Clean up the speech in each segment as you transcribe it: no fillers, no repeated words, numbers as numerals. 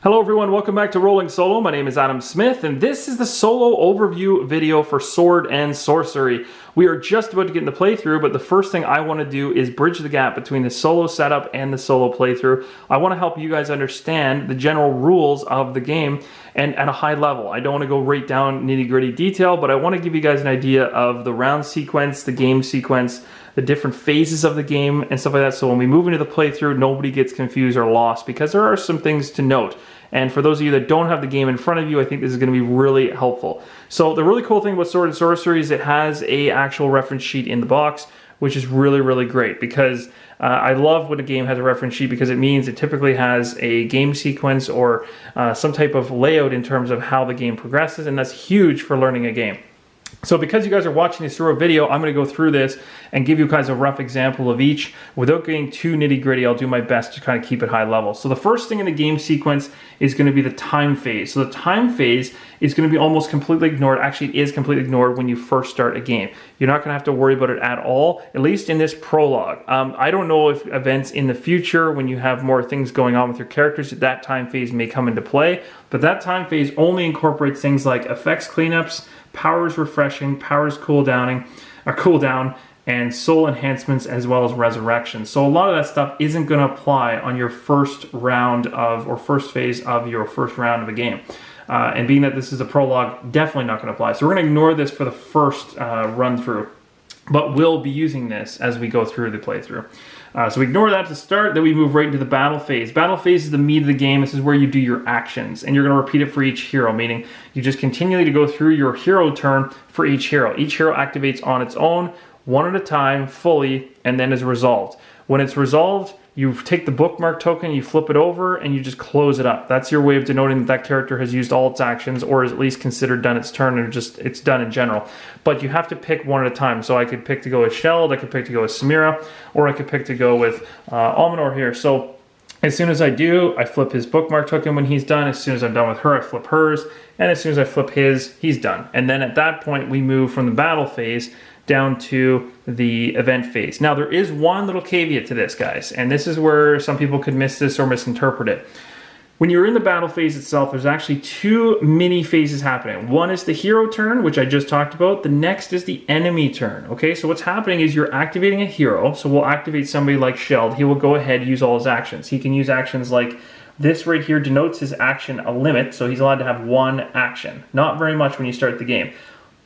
Hello everyone, welcome back to Rolling Solo. My name is Adam Smith, and this is the solo overview video for Sword and Sorcery. We are just about to get into playthrough, but the first thing I want to do is bridge the gap between the solo setup and the solo playthrough. I want to help you guys understand the general rules of the game and at a high level. I don't want to go right down nitty-gritty detail, but I want to give you guys an idea of the round sequence, the game sequence, the different phases of the game and stuff like that. So when we move into the playthrough, nobody gets confused or lost, because there are some things to note. And for those of you that don't have the game in front of you, I think this is going to be really helpful. So the really cool thing about Sword and Sorcery is it has an actual reference sheet in the box, which is really, really great, because I love when a game has a reference sheet, because it means it typically has a game sequence or some type of layout in terms of how the game progresses, and that's huge for learning a game. So because you guys are watching this through a video, I'm going to go through this and give you guys a rough example of each. Without getting too nitty-gritty, I'll do my best to kind of keep it high level. So the first thing in the game sequence is going to be the time phase. So the time phase is going to be almost completely ignored. Actually, it is completely ignored when you first start a game. You're not going to have to worry about it at all, at least in this prologue. I don't know if events in the future, when you have more things going on with your characters, that time phase may come into play, but that time phase only incorporates things like effects cleanups, powers refreshing, powers cooldown, and soul enhancements, as well as resurrection. So a lot of that stuff isn't going to apply on your first round of, or first phase of your first round of a game. And being that this is a prologue, definitely not going to apply. So we're going to ignore this for the first run through, but we'll be using this as we go through the playthrough. So we ignore that to start, then we move right into the battle phase. Battle phase is the meat of the game. This is where you do your actions, and you're going to repeat it for each hero, meaning you just continually to go through your hero turn for each hero. Each hero activates on its own, one at a time, fully, and then is resolved. When it's resolved, you take the bookmark token, you flip it over, and you just close it up. That's your way of denoting that that character has used all its actions, or is at least considered done its turn, or just it's done in general. But you have to pick one at a time. So I could pick to go with Sheld, I could pick to go with Samira, or I could pick to go with Almanor here. So as soon as I do, I flip his bookmark token when he's done. As soon as I'm done with her, I flip hers. And as soon as I flip his, he's done. And then at that point, we move from the battle phase down to the event phase. Now, there is one little caveat to this, guys, and this is where some people could miss this or misinterpret it. When you're in the battle phase itself, there's actually two mini phases happening. One is the hero turn, which I just talked about. The next is the enemy turn, okay? So what's happening is you're activating a hero. So we'll activate somebody like Sheld. He will go ahead and use all his actions. He can use actions like this right here denotes his action a limit, so he's allowed to have one action. Not very much when you start the game.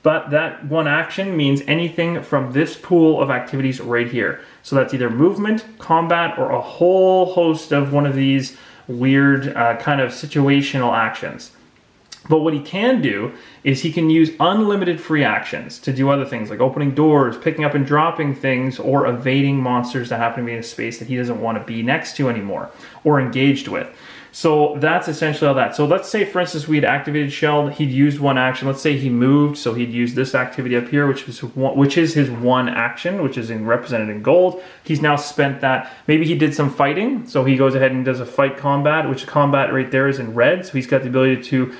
But that one action means anything from this pool of activities right here. So that's either movement, combat, or a whole host of one of these weird kind of situational actions. But what he can do is he can use unlimited free actions to do other things like opening doors, picking up and dropping things, or evading monsters that happen to be in a space that he doesn't want to be next to anymore or engaged with. So that's essentially all that. So let's say, for instance, we'd activated Sheld, he'd used one action. Let's say he moved, so he'd use this activity up here, which is his one action, which is represented in gold. He's now spent that. Maybe he did some fighting, so he goes ahead and does a fight combat, which combat right there is in red. So he's got the ability to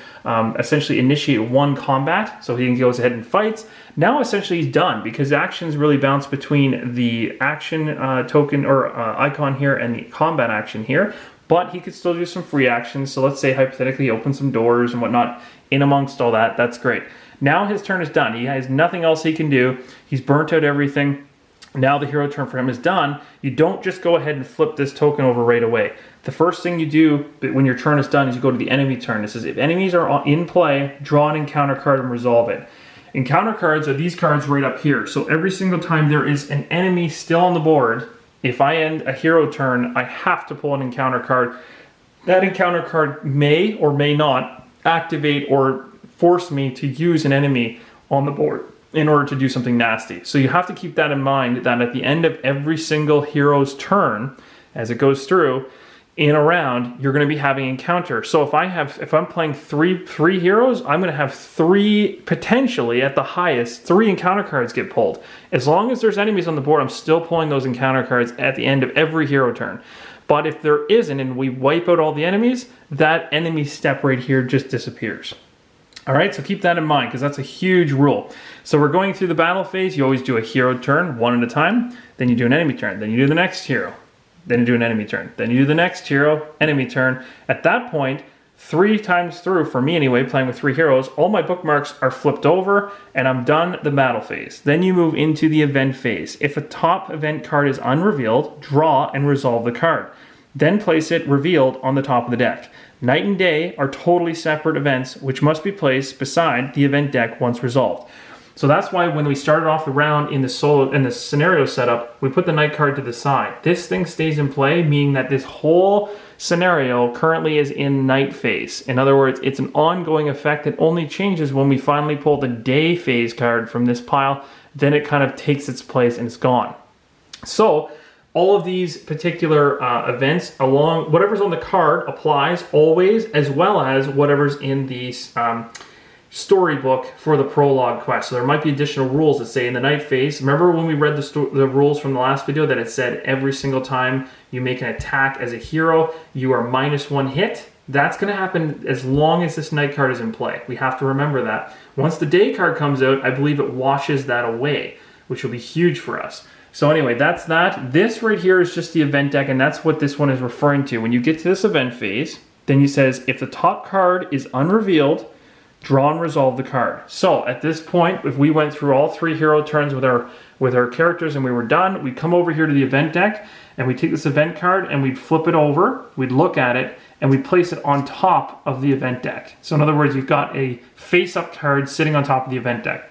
essentially initiate one combat, so he goes ahead and fights. Now essentially he's done, because actions really bounce between the action token or icon here and the combat action here. But he could still do some free actions. So let's say hypothetically he opens some doors and whatnot in amongst all that. That's great. Now his turn is done. He has nothing else he can do. He's burnt out everything. Now the hero turn for him is done. You don't just go ahead and flip this token over right away. The first thing you do when your turn is done is you go to the enemy turn. It says if enemies are in play, draw an encounter card and resolve it. Encounter cards are these cards right up here. So every single time there is an enemy still on the board, if I end a hero turn, I have to pull an encounter card. That encounter card may or may not activate or force me to use an enemy on the board in order to do something nasty. So you have to keep that in mind, that at the end of every single hero's turn, as it goes through, in a round, you're going to be having encounter. So if I'm playing three heroes, I'm going to have potentially at the highest, three encounter cards get pulled. As long as there's enemies on the board, I'm still pulling those encounter cards at the end of every hero turn. But if there isn't and we wipe out all the enemies, that enemy step right here just disappears. All right, so keep that in mind, because that's a huge rule. So we're going through the battle phase. You always do a hero turn, one at a time. Then you do an enemy turn. Then you do the next hero. Then you do an enemy turn. Then you do the next hero, enemy turn. At that point, 3 times through, for me anyway, playing with 3 heroes, all my bookmarks are flipped over and I'm done the battle phase. Then you move into the event phase. If a top event card is unrevealed, draw and resolve the card. Then place it revealed on the top of the deck. Night and day are totally separate events which must be placed beside the event deck once resolved. So that's why when we started off the round in the scenario setup, we put the night card to the side. This thing stays in play, meaning that this whole scenario currently is in night phase. In other words, it's an ongoing effect that only changes when we finally pull the day phase card from this pile. Then it kind of takes its place and it's gone. So all of these particular events, along whatever's on the card, applies always, as well as whatever's in the storybook for the prologue quest. So there might be additional rules that say in the night phase. Remember when we read the rules from the last video that it said every single time you make an attack as a hero, you are -1 hit? That's going to happen as long as this night card is in play. We have to remember that. Once the day card comes out, I believe it washes that away, which will be huge for us. So anyway, that's that. This right here is just the event deck, and that's what this one is referring to. When you get to this event phase, then you says, if the top card is unrevealed, draw and resolve the card. So at this point, if we went through all 3 hero turns with our characters and we were done, we'd come over here to the event deck and we'd take this event card and we'd flip it over, we'd look at it, and we'd place it on top of the event deck. So in other words, you've got a face-up card sitting on top of the event deck.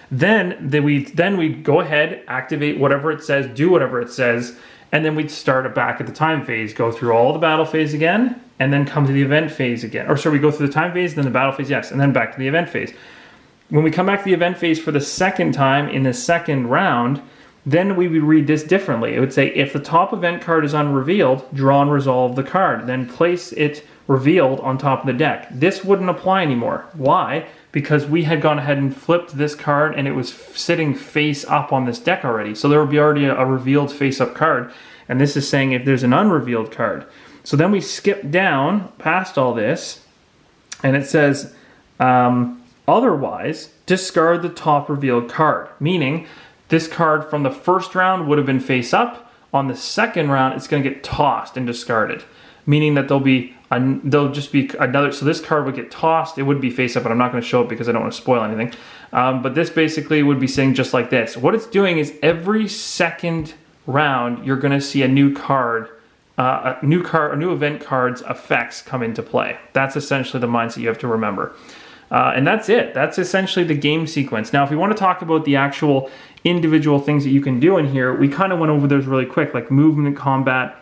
Then we'd go ahead, activate whatever it says, do whatever it says, and then we'd start it back at the time phase, go through all the battle phase again, and then come to the event phase again. Or sorry, we go through the time phase, then the battle phase, yes, and then back to the event phase. When we come back to the event phase for the second time in the second round, then we would read this differently. It would say, if the top event card is unrevealed, draw and resolve the card. Then place it revealed on top of the deck. This wouldn't apply anymore. Why? Because we had gone ahead and flipped this card and it was sitting face up on this deck already. So there would be already a revealed face up card. And this is saying if there's an unrevealed card. So then we skip down past all this and it says, otherwise, discard the top revealed card. Meaning this card from the first round would have been face up. On the second round, it's going to get tossed and discarded. Meaning that there'll just be another, so this card would get tossed, it would be face up, but I'm not going to show it because I don't want to spoil anything. But this basically would be saying just like this. What it's doing is every second round, you're going to see a new card, a new event card's effects come into play. That's essentially the mindset you have to remember. And that's it. That's essentially the game sequence. Now, if we want to talk about the actual individual things that you can do in here, we kind of went over those really quick, like movement, combat,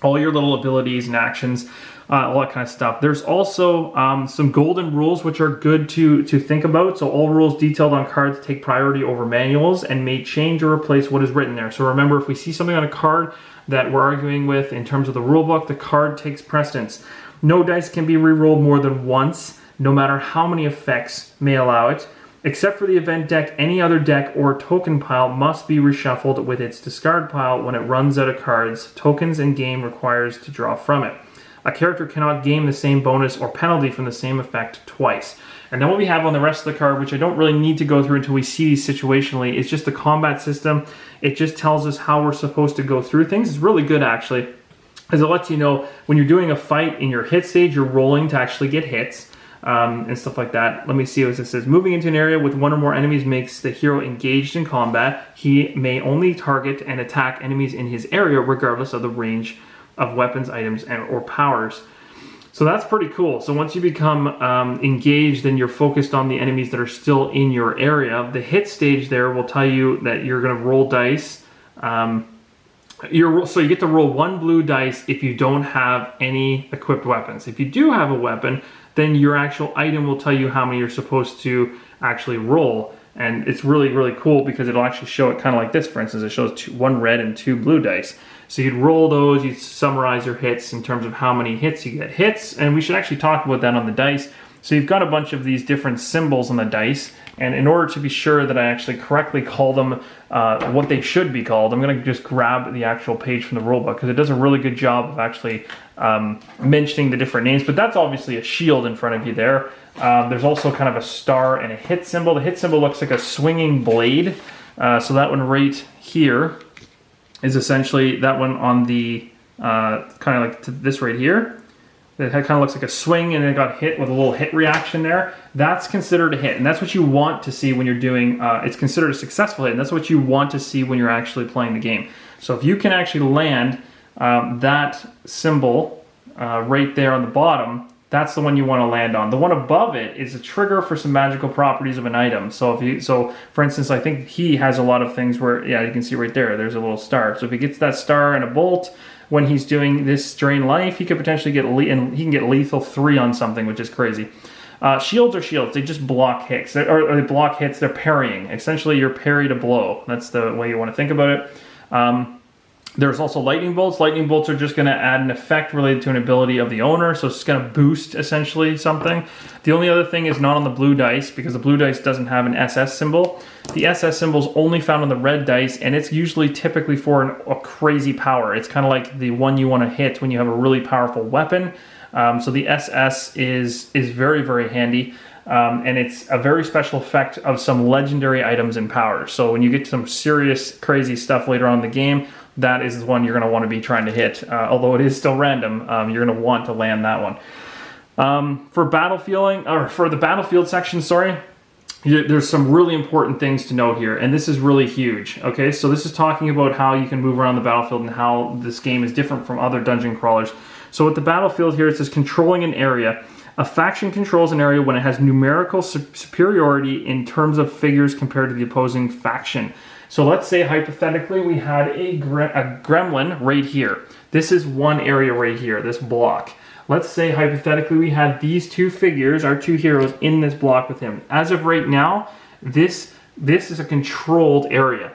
all your little abilities and actions, all that kind of stuff. There's also some golden rules which are good to think about. So all rules detailed on cards take priority over manuals and may change or replace what is written there. So remember, if we see something on a card that we're arguing with in terms of the rule book, the card takes precedence. No dice can be re-rolled more than once, no matter how many effects may allow it. Except for the event deck, any other deck or token pile must be reshuffled with its discard pile when it runs out of cards, tokens, and game requires to draw from it. A character cannot gain the same bonus or penalty from the same effect twice. And then what we have on the rest of the card, which I don't really need to go through until we see these situationally, is just the combat system. It just tells us how we're supposed to go through things. It's really good, actually, as it lets you know when you're doing a fight in your hit stage, you're rolling to actually get hits. And stuff like that. Let me see what it says. Moving into an area with one or more enemies makes the hero engaged in combat. He may only target and attack enemies in his area regardless of the range of weapons, items, or powers. So that's pretty cool. So once you become engaged, then you're focused on the enemies that are still in your area. The hit stage there will tell you that you're going to roll dice. So you get to roll 1 blue dice if you don't have any equipped weapons. If you do have a weapon, then your actual item will tell you how many you're supposed to actually roll. And it's really, really cool because it'll actually show it kind of like this. For instance, it shows 1 red and 2 blue dice. So you'd roll those, you'd summarize your hits in terms of how many hits you get. Hits, and we should actually talk about that on the dice. So you've got a bunch of these different symbols on the dice, and in order to be sure that I actually correctly call them what they should be called, I'm going to just grab the actual page from the rulebook because it does a really good job of actually mentioning the different names. But that's obviously a shield in front of you there. There's also kind of a star and a hit symbol. The hit symbol looks like a swinging blade. So that one right here is essentially that one on the kind of like this right here. It kind of looks like a swing and it got hit with a little hit reaction there. That's considered a hit, and that's what you want to see when you're doing, it's considered a successful hit, and that's what you want to see when you're actually playing the game. So if you can actually land that symbol right there on the bottom, that's the one you want to land on. The one above it is a trigger for some magical properties of an item. So for instance, I think he has a lot of things where, yeah, you can see right there, there's a little star. So if he gets that star and a bolt, when he's doing this drain life, he could potentially get and he can get lethal 3 on something, which is crazy. Shields are shields. They just block hits, or they block hits. They're parrying. Essentially, you're parried a blow. That's the way you want to think about it. There's also lightning bolts. Lightning bolts are just going to add an effect related to an ability of the owner, so it's going to boost essentially something. The only other thing is not on the blue dice, because the blue dice doesn't have an SS symbol. The SS symbol is only found on the red dice, and it's usually typically for a crazy power. It's kind of like the one you want to hit when you have a really powerful weapon. So the SS is very, very handy. And it's a very special effect of some legendary items and powers. So when you get to some serious, crazy stuff later on in the game, that is the one you're going to want to be trying to hit. Although it is still random, you're going to want to land that one. For the battlefield section, there's some really important things to note here, and this is really huge. Okay, so this is talking about how you can move around the battlefield and how this game is different from other dungeon crawlers. So with the battlefield here, it says controlling an area. A faction controls an area when it has numerical superiority in terms of figures compared to the opposing faction. So let's say hypothetically we had a gremlin right here. This is one area right here, this block. Let's say hypothetically we had these two figures, our two heroes, in this block with him. As of right now, this is a controlled area.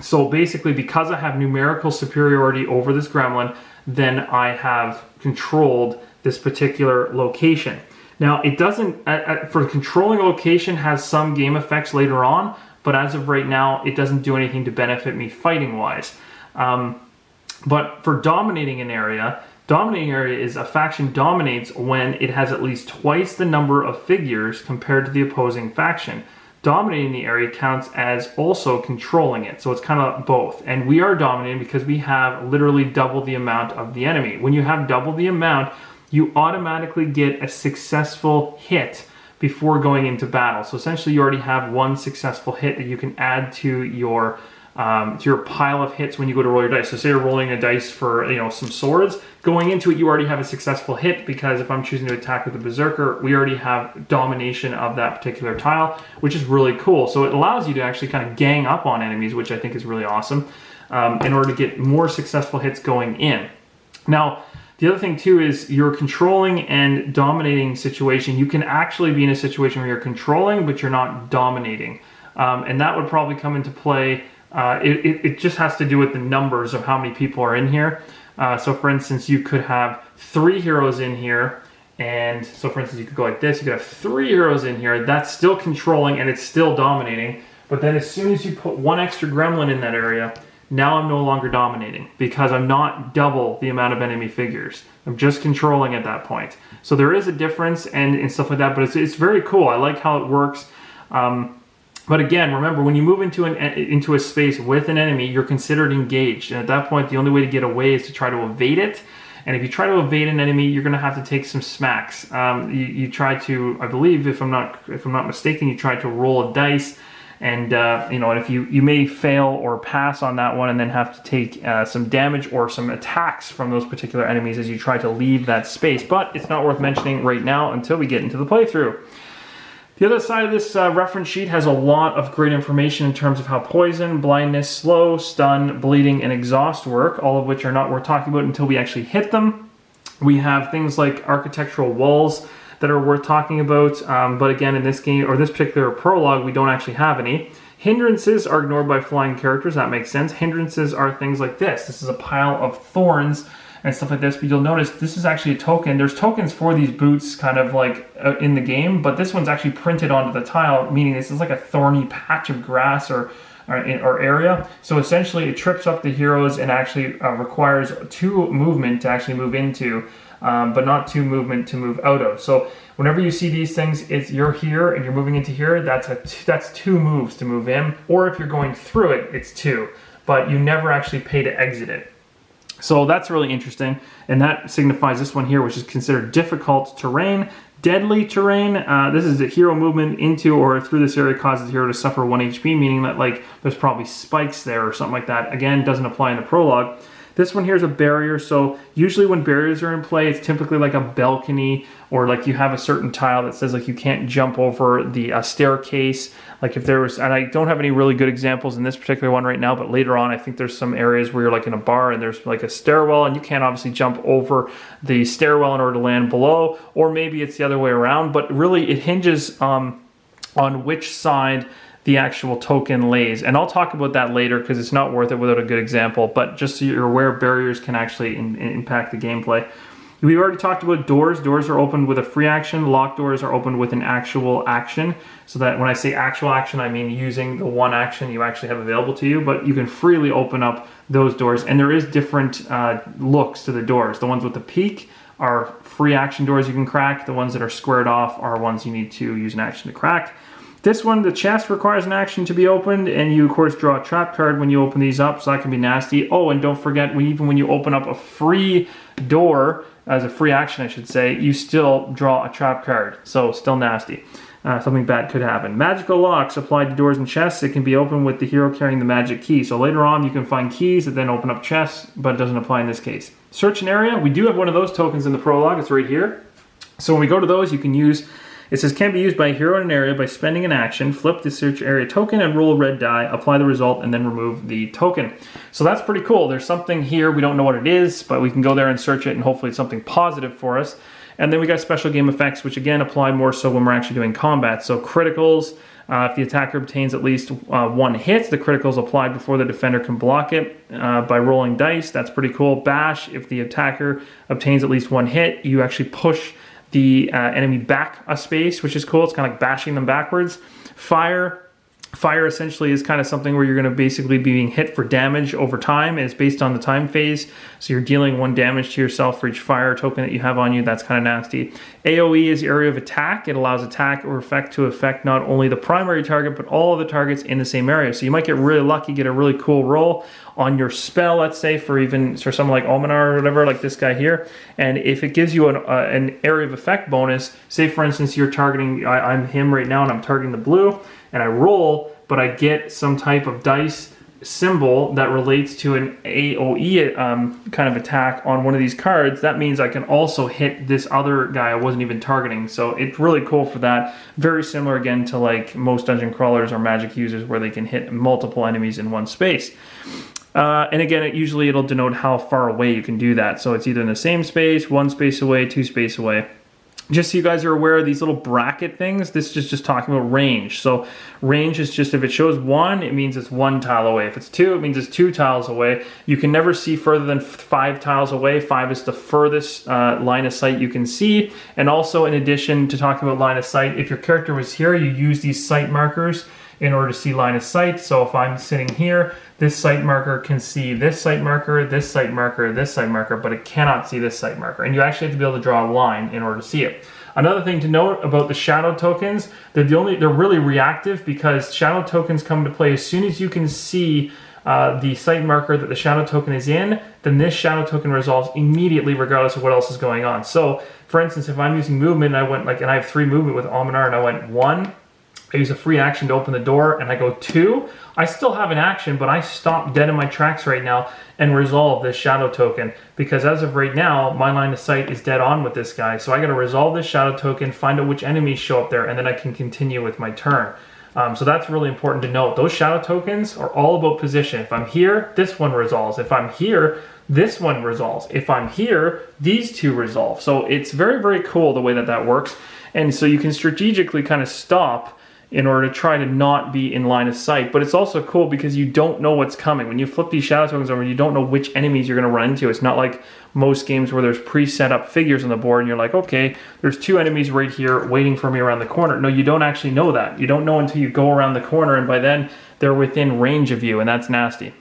So basically, because I have numerical superiority over this gremlin, then I have controlled this particular location. Now, it doesn't, for controlling a location has some game effects later on, but as of right now, it doesn't do anything to benefit me fighting-wise. But for dominating an area is a faction dominates when it has at least twice the number of figures compared to the opposing faction. Dominating the area counts as also controlling it, so it's kind of both. And we are dominating because we have literally double the amount of the enemy. When you have double the amount, you automatically get a successful hit before going into battle. So essentially you already have one successful hit that you can add to your pile of hits when you go to roll your dice. So say you're rolling a dice for some swords, going into it you already have a successful hit, because if I'm choosing to attack with a berserker, we already have domination of that particular tile, which is really cool. So it allows you to actually kind of gang up on enemies, which I think is really awesome, in order to get more successful hits going in. Now, the other thing too is your controlling and dominating situation. You can actually be in a situation where you're controlling, but you're not dominating. And that would probably come into play. It just has to do with the numbers of how many people are in here. So for instance, you could have 3 heroes in here. And so for instance, you could go like this. You could have 3 heroes in here. That's still controlling and it's still dominating. But then as soon as you put 1 extra gremlin in that area, now I'm no longer dominating because I'm not double the amount of enemy figures. I'm just controlling at that point. So there is a difference and stuff like that, but it's very cool. I like how it works. But again, remember, when you move into a space with an enemy, you're considered engaged. And at that point, the only way to get away is to try to evade it. And if you try to evade an enemy, you're going to have to take some smacks. You try to, I believe, if I'm not mistaken, you try to roll a dice. And and if you may fail or pass on that one and then have to take some damage or some attacks from those particular enemies as you try to leave that space. But it's not worth mentioning right now until we get into the playthrough. The other side of this reference sheet has a lot of great information in terms of how poison, blindness, slow, stun, bleeding, and exhaust work, all of which are not worth talking about until we actually hit them. We have things like architectural walls that are worth talking about, but again, in this game, or this particular prologue, we don't actually have any. Hindrances are ignored by flying characters, that makes sense. Hindrances are things like this. This is a pile of thorns and stuff like this, but you'll notice this is actually a token. There's tokens for these boots kind of like in the game, but this one's actually printed onto the tile, meaning this is like a thorny patch of grass or area. So essentially it trips up the heroes and actually requires 2 movement to actually move into, but not 2 movement to move out of. So whenever you see these things, you're here and you're moving into here, that's 2 moves to move in, or if you're going through it, it's 2, but you never actually pay to exit it. So that's really interesting, and that signifies this one here, which is considered difficult terrain. Deadly terrain, this is a hero movement into or through this area causes the hero to suffer 1 HP, meaning that like there's probably spikes there or something like that. Again, doesn't apply in the prologue. This one here is a barrier, so usually when barriers are in play, it's typically like a balcony, or like you have a certain tile that says like you can't jump over the staircase. Like if there was, and I don't have any really good examples in this particular one right now, but later on I think there's some areas where you're like in a bar and there's like a stairwell and you can't obviously jump over the stairwell in order to land below, or maybe it's the other way around, but really it hinges on which side the actual token lays. And I'll talk about that later because it's not worth it without a good example, but just so you're aware, barriers can actually impact the gameplay. We already talked about doors. Doors are opened with a free action. Locked doors are opened with an actual action. So that when I say actual action, I mean using the one action you actually have available to you, but you can freely open up those doors. And there is different looks to the doors. The ones with the peak are free action doors you can crack. The ones that are squared off are ones you need to use an action to crack. This one, the chest requires an action to be opened, and you of course draw a trap card when you open these up, so that can be nasty. Oh, and don't forget, even when you open up a free door, as a free action I should say, you still draw a trap card, so still nasty. Something bad could happen. Magical locks applied to doors and chests. It can be opened with the hero carrying the magic key. So later on you can find keys that then open up chests, but it doesn't apply in this case. Search an area. We do have one of those tokens in the prologue. It's right here. So when we go to those, you can use, it says can be used by a hero in an area by spending an action, flip the search area token and roll a red die, apply the result, and then remove the token. So that's pretty cool. There's something here, we don't know what it is, but we can go there and search it and hopefully it's something positive for us. And then we got special game effects, which again apply more so when we're actually doing combat. So criticals, if the attacker obtains at least one hit, the criticals applied before the defender can block it by rolling dice. That's pretty cool. Bash, if the attacker obtains at least one hit, you actually push the enemy back a space, which is cool. It's kind of like bashing them backwards. Fire essentially is kind of something where you're going to basically be being hit for damage over time. It's based on the time phase. So you're dealing 1 damage to yourself for each fire token that you have on you. That's kind of nasty. AoE is area of attack. It allows attack or effect to affect not only the primary target, but all of the targets in the same area. So you might get really lucky, get a really cool roll on your spell, let's say, for someone like Almanar or whatever, like this guy here. And if it gives you an area of effect bonus, say for instance, you're targeting, I'm him right now and I'm targeting the blue, and I roll, but I get some type of dice symbol that relates to an AoE kind of attack on one of these cards, that means I can also hit this other guy I wasn't even targeting. So it's really cool for that. Very similar again to like most dungeon crawlers or magic users where they can hit multiple enemies in one space. And again, it'll denote how far away you can do that. So it's either in the same space, 1 space away, 2 space away. Just so you guys are aware of these little bracket things, this is just talking about range. So range is just, if it shows 1, it means it's 1 tile away. If it's 2, it means it's 2 tiles away. You can never see further than 5 tiles away. 5 is the furthest line of sight you can see. And also, in addition to talking about line of sight, if your character was here, you use these sight markers in order to see line of sight. So if I'm sitting here, this sight marker can see this sight marker, this sight marker, this sight marker, but it cannot see this sight marker. And you actually have to be able to draw a line in order to see it. Another thing to note about the shadow tokens, they're really reactive, because shadow tokens come into play as soon as you can see the sight marker that the shadow token is in, then this shadow token resolves immediately regardless of what else is going on. So for instance, if I'm using movement and I have 3 movement with Almanar and I went 1, I use a free action to open the door and I go 2, I still have an action, but I stop dead in my tracks right now and resolve this shadow token, because as of right now, my line of sight is dead on with this guy. So I got to resolve this shadow token, find out which enemies show up there, and then I can continue with my turn. So that's really important to note. Those shadow tokens are all about position. If I'm here, this one resolves. If I'm here, this one resolves. If I'm here, these 2 resolve. So it's very, very cool the way that works. And so you can strategically kind of stop in order to try to not be in line of sight. But it's also cool because you don't know what's coming. When you flip these shadow tokens over, you don't know which enemies you're going to run into. It's not like most games where there's pre-set up figures on the board and you're like, okay, there's 2 enemies right here waiting for me around the corner. No, you don't actually know that. You don't know until you go around the corner, and by then they're within range of you, and that's nasty.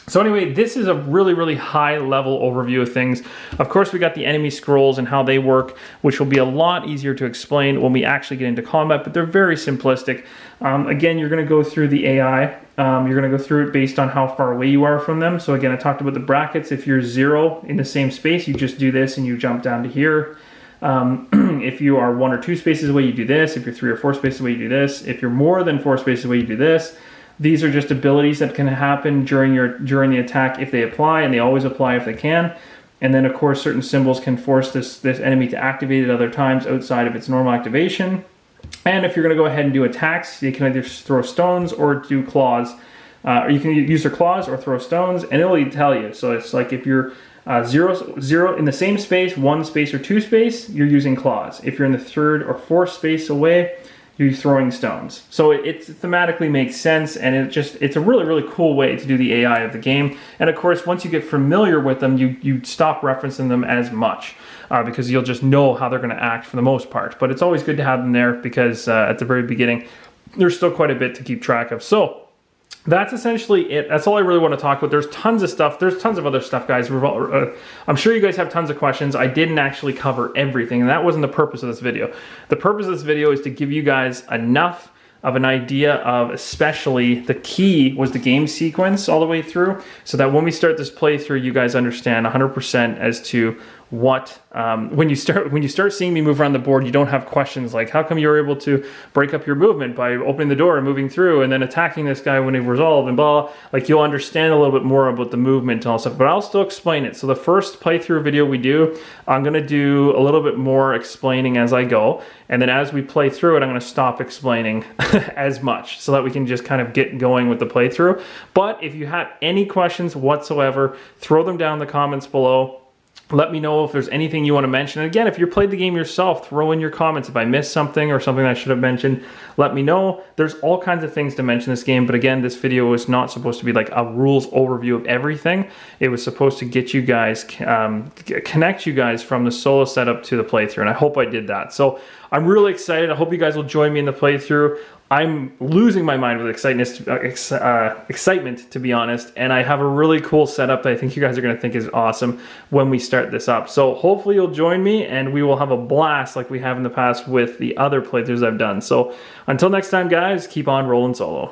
So anyway, this is a really, really high level overview of things. Of course, we got the enemy scrolls and how they work, which will be a lot easier to explain when we actually get into combat, but they're very simplistic. Again, you're going to go through the AI. You're going to go through it based on how far away you are from them. So again, I talked about the brackets. If you're 0 in the same space, you just do this and you jump down to here. If you are 1 or 2 spaces away, you do this. If you're 3 or 4 spaces away, you do this. If you're more than 4 spaces away, you do this. These are just abilities that can happen during the attack if they apply, and they always apply if they can. And then, of course, certain symbols can force this enemy to activate at other times outside of its normal activation. And if you're going to go ahead and do attacks, you can either throw stones or do claws. Or you can use your claws or throw stones, and it'll tell you. So it's like if you're 0 in the same space, 1 space, or 2 space, you're using claws. If you're in the 3rd or 4th space away, you're throwing stones. So it thematically makes sense, and it's a really, really cool way to do the AI of the game. And of course, once you get familiar with them, you stop referencing them as much because you'll just know how they're going to act for the most part. But it's always good to have them there because at the very beginning, there's still quite a bit to keep track of. So that's essentially it. That's all I really want to talk about. There's tons of stuff. There's tons of other stuff, guys. I'm sure you guys have tons of questions. I didn't actually cover everything, and that wasn't the purpose of this video. The purpose of this video is to give you guys enough of an idea of, especially the key was the game sequence all the way through, so that when we start this playthrough, you guys understand 100% as to what when you start seeing me move around the board, you don't have questions like, how come you're able to break up your movement by opening the door and moving through and then attacking this guy when they've resolved and blah. Like, you'll understand a little bit more about the movement and all stuff, but I'll still explain it. So the first playthrough video we do, I'm going to do a little bit more explaining as I go, and then as we play through it, I'm going to stop explaining as much so that we can just kind of get going with the playthrough. But if you have any questions whatsoever, throw them down in the comments below. Let me know if there's anything you want to mention. And again, if you played the game yourself, throw in your comments. If I missed something or something I should have mentioned, let me know. There's all kinds of things to mention this game, but again, this video was not supposed to be like a rules overview of everything. It was supposed to get you guys, connect you guys from the solo setup to the playthrough, and I hope I did that. So I'm really excited. I hope you guys will join me in the playthrough. I'm losing my mind with excitement, to be honest, and I have a really cool setup that I think you guys are going to think is awesome when we start this up. So hopefully you'll join me, and we will have a blast like we have in the past with the other playthroughs I've done. So until next time, guys, keep on rolling solo.